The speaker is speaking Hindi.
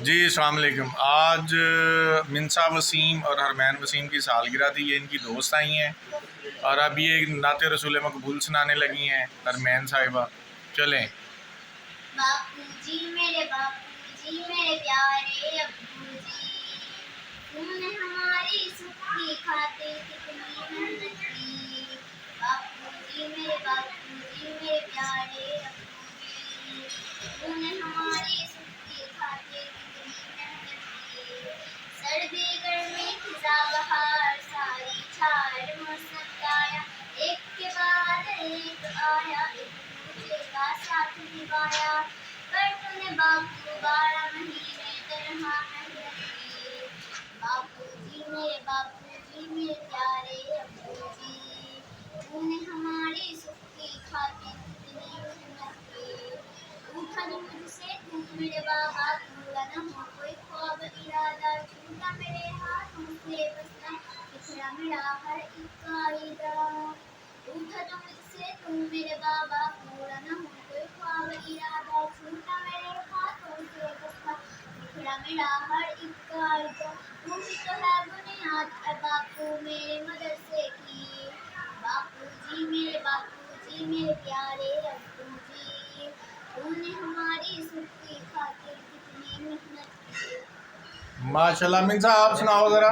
जी अस्सलाम वालेकुम। आज मिनसा वसीम और हरमैन वसीम की सालगिरह थी। ये इनकी दोस्त आई हैं और अब ये नाते रसूल मकबूल सुनाने लगी हैं हरमैन साहिबा। चलें। बापूजी मेरे प्यारे अब्बूजी, तुमने हमारी सुख की खातिर कितनी मेहनत की। बापूजी मेरे प्यारे अब्बूजी, तुमने हमारी सुख की खातिर कितनी मेहनत की। सर्दी गर्मी खिजा बहार सारी झाड़ मौसम आया, एक के बाद एक आया, एक दूजे का साथ निभाया। पर तूने बापू 12 महीने तरह मेहनत की। बापूजी मेरे प्यारे अब्बूजी, तूने हमारी सुख की खातिर कितनी मेहनत की। रूठा जो मुझसे तू मेरे बाबा, पूरा न हो कोई ख्वाब इरादा, छूटा मेरे हाथों से बसना, बिखरा मेरा हर एक कायदा। रूठा जो मुझसे तू मेरे बाबा, पूरा न हो कोई ख्वाब इरादा, छूटा मेरे हाथों से बसना, बिखरा मेरा हर एक कायदा। तू ही तो है बुनियाद है बापू मेरे मदरसे की। बापूजी मेरे प्यारे अब्बूजी, तूने हमारी सुख की खातिर कितनी मेहनत की। माशाल्लाह। मिनसा आप सुनाओ ज़रा।